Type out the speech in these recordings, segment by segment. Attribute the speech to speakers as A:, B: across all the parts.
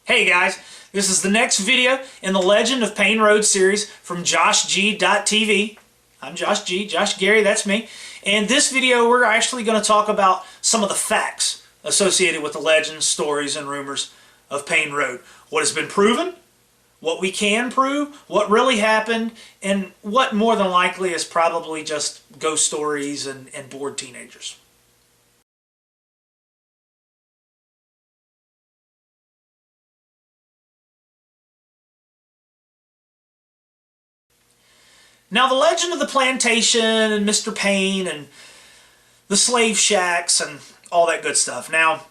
A: Hey guys, this is the next video in the Legend of Payne Road series from JoshG.tv. I'm Josh G, Josh Gary, that's me. And this video we're actually going to talk about some of the facts associated with the legends, stories, and rumors of Payne Road. What has been proven, what we can prove, what really happened, and what more than likely is probably just ghost stories and bored teenagers. Now, the legend of the plantation and Mr. Payne and the slave shacks and all that good stuff. Now,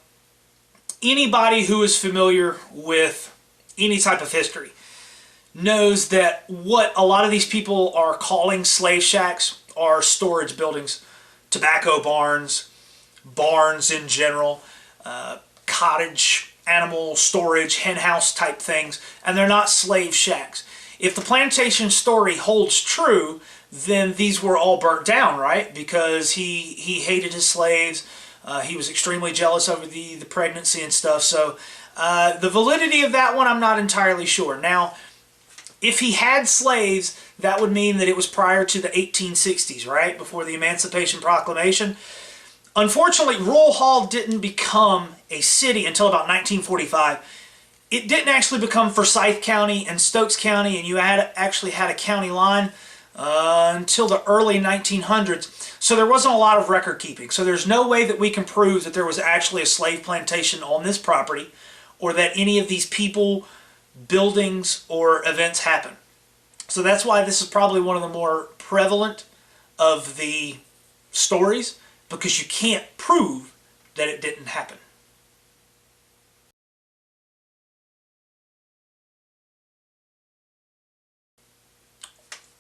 A: anybody who is familiar with any type of history knows that what a lot of these people are calling slave shacks are storage buildings, tobacco barns, barns in general, cottage animal storage, hen house type things, and they're not slave shacks. If the plantation story holds true, then these were all burnt down, right? Because he hated his slaves. He was extremely jealous over the pregnancy and stuff. So the validity of that one, I'm not entirely sure. Now, if he had slaves, that would mean that it was prior to the 1860s, right? Before the Emancipation Proclamation. Unfortunately, Rural Hall didn't become a city until about 1945. It didn't actually become Forsyth County and Stokes County, and you actually had a county line until the early 1900s. So there wasn't a lot of record keeping. So there's no way that we can prove that there was actually a slave plantation on this property, or that any of these people, buildings, or events happened. So that's why this is probably one of the more prevalent of the stories, because you can't prove that it didn't happen.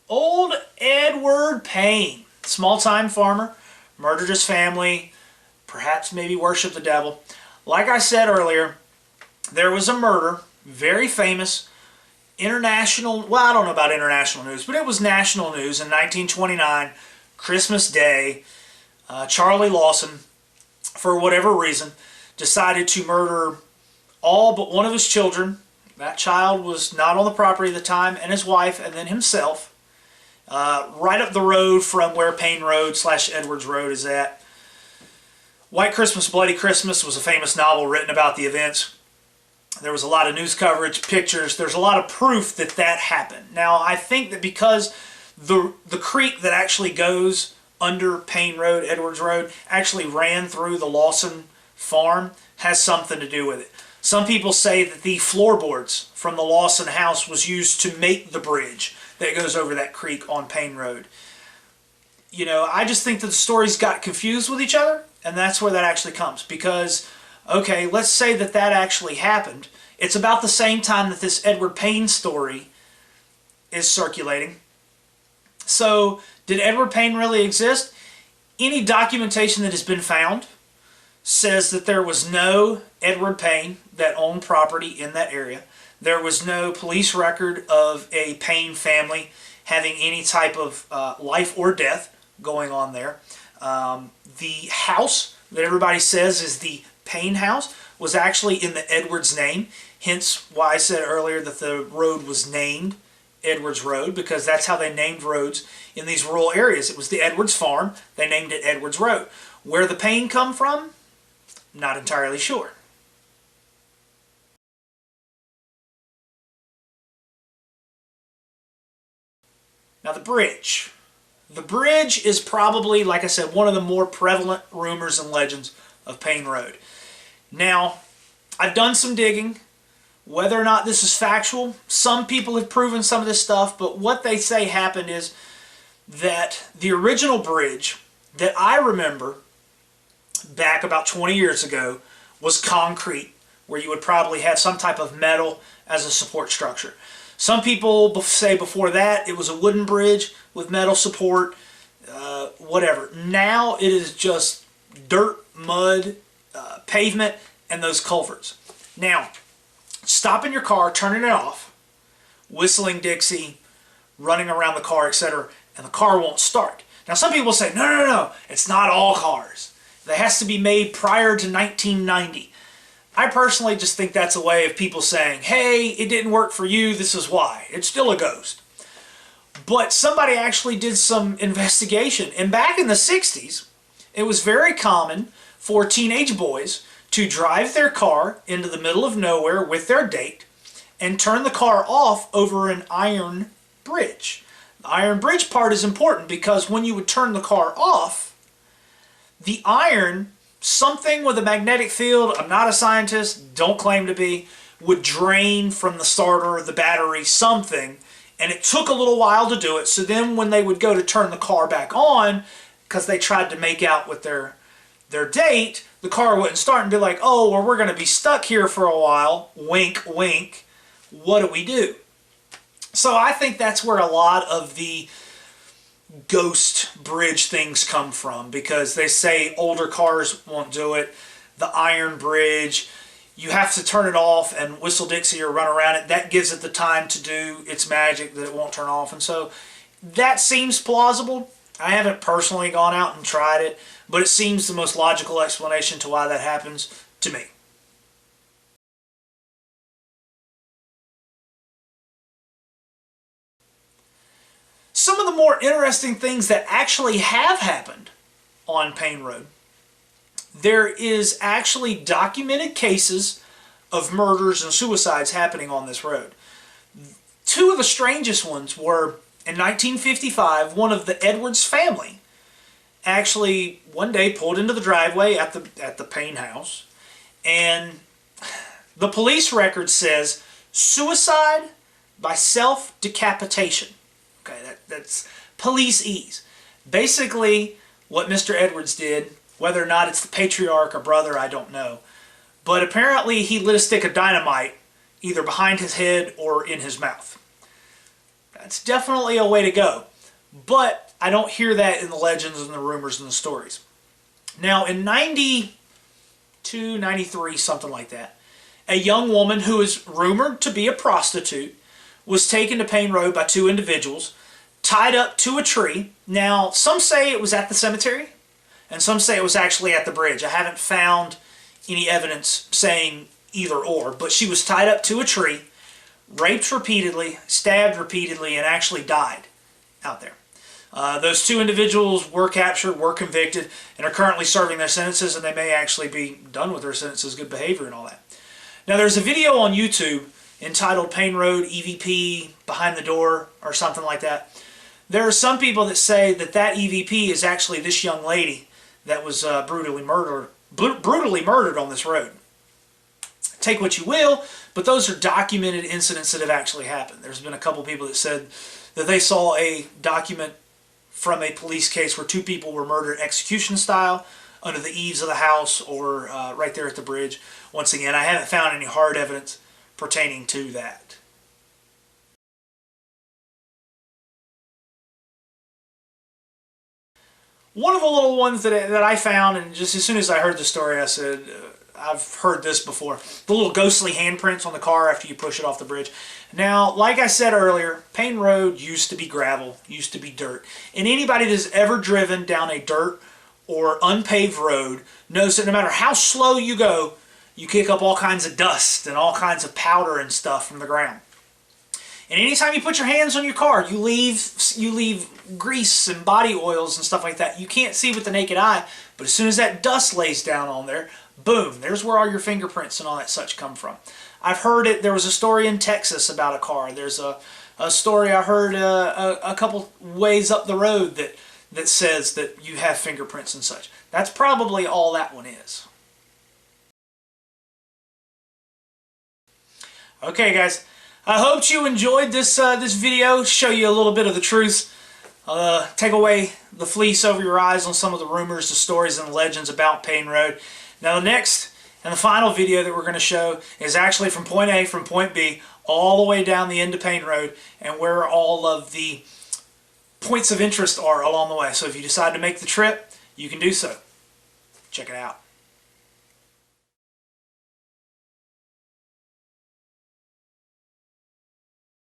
A: Old Edward Payne, small-time farmer, murdered his family, perhaps maybe worshiped the devil. Like I said earlier, there was a murder, very famous, international, well, I don't know about international news, but it was national news in 1929, Christmas Day. Charlie Lawson, for whatever reason, decided to murder all but one of his children. That child was not on the property at the time, and his wife, and then himself. Right up the road from where Payne Road / Edwards Road is at. White Christmas, Bloody Christmas was a famous novel written about the events. There was a lot of news coverage, pictures. There's a lot of proof that that happened. Now, I think that because the creek that actually goes under Payne Road, Edwards Road, actually ran through the Lawson farm, has something to do with it. Some people say that the floorboards from the Lawson house was used to make the bridge that goes over that creek on Payne Road. You know, I just think that the stories got confused with each other, and that's where that actually comes. Because, okay, let's say that that actually happened. It's about the same time that this Edward Payne story is circulating. So, did Edward Payne really exist? Any documentation that has been found says that there was no Edward Payne that owned property in that area. There was no police record of a Payne family having any type of life or death going on there. The house that everybody says is the Payne house was actually in the Edwards name, hence why I said earlier that the road was named Edwards Road, because that's how they named roads in these rural areas. It was the Edwards farm, they named it Edwards Road. Where the Payne come from? Not entirely sure. Now the bridge. The bridge is probably, like I said, one of the more prevalent rumors and legends of Payne Road. Now, I've done some digging. Whether or not this is factual, some people have proven some of this stuff, but what they say happened is that the original bridge that I remember back about 20 years ago was concrete, where you would probably have some type of metal as a support structure. Some people say before that it was a wooden bridge with metal support, whatever. Now it is just dirt, mud, pavement, and those culverts. Now, stopping your car, turning it off, whistling Dixie, running around the car, etc., and the car won't start. Now, some people say, no, it's not all cars. That has to be made prior to 1990. I personally just think that's a way of people saying, hey, it didn't work for you, this is why. It's still a ghost. But somebody actually did some investigation. And back in the 60s, it was very common for teenage boys to drive their car into the middle of nowhere with their date and turn the car off over an iron bridge. The iron bridge part is important because when you would turn the car off, the iron, something with a magnetic field, I'm not a scientist, don't claim to be, would drain from the starter, the battery, something, and it took a little while to do it. So then when they would go to turn the car back on, because they tried to make out with their date, the car wouldn't start and be like, oh, well, we're going to be stuck here for a while, wink, wink, what do we do? So I think that's where a lot of the ghost bridge things come from, because they say older cars won't do it. The iron bridge, you have to turn it off and whistle Dixie or run around it. That gives it the time to do its magic that it won't turn off. And so that seems plausible. I haven't personally gone out and tried it, but it seems the most logical explanation to why that happens to me. Some of the more interesting things that actually have happened on Payne Road. There is actually documented cases of murders and suicides happening on this road. Two of the strangest ones were in 1955, one of the Edwards family actually one day pulled into the driveway at the Payne house, and the police record says suicide by self-decapitation. Okay, that's police-ese. Basically, what Mr. Edwards did, whether or not it's the patriarch or brother, I don't know, but apparently he lit a stick of dynamite either behind his head or in his mouth. That's definitely a way to go, but I don't hear that in the legends and the rumors and the stories. Now, in 92, 93, something like that, a young woman who is rumored to be a prostitute was taken to Payne Road by two individuals, tied up to a tree. Now, some say it was at the cemetery, and some say it was actually at the bridge. I haven't found any evidence saying either or, but she was tied up to a tree, raped repeatedly, stabbed repeatedly, and actually died out there. Those two individuals were captured, were convicted, and are currently serving their sentences, and they may actually be done with their sentences, good behavior and all that. Now, there's a video on YouTube entitled Payne Road EVP Behind the Door or something like that. There are some people that say that that EVP is actually this young lady that was brutally murdered on this road. Take what you will, but those are documented incidents that have actually happened. There's been a couple people that said that they saw a document from a police case where two people were murdered execution style under the eaves of the house or right there at the bridge. Once again, I haven't found any hard evidence pertaining to that. One of the little ones that I found, and just as soon as I heard the story, I said, I've heard this before. The little ghostly handprints on the car after you push it off the bridge. Now, like I said earlier, Payne Road used to be gravel, used to be dirt. And anybody that's ever driven down a dirt or unpaved road knows that no matter how slow you go, you kick up all kinds of dust and all kinds of powder and stuff from the ground. And anytime you put your hands on your car, you leave grease and body oils and stuff like that. You can't see with the naked eye, but as soon as that dust lays down on there, boom, there's where all your fingerprints and all that such come from. I've heard it, there was a story in Texas about a car. There's a story I heard a couple ways up the road that says that you have fingerprints and such. That's probably all that one is. Okay, guys. I hope you enjoyed this video, show you a little bit of the truth, take away the fleece over your eyes on some of the rumors, the stories, and the legends about Payne Road. Now the next and the final video that we're going to show is actually from point A, from point B, all the way down the end of Payne Road, and where all of the points of interest are along the way. So if you decide to make the trip, you can do so. Check it out.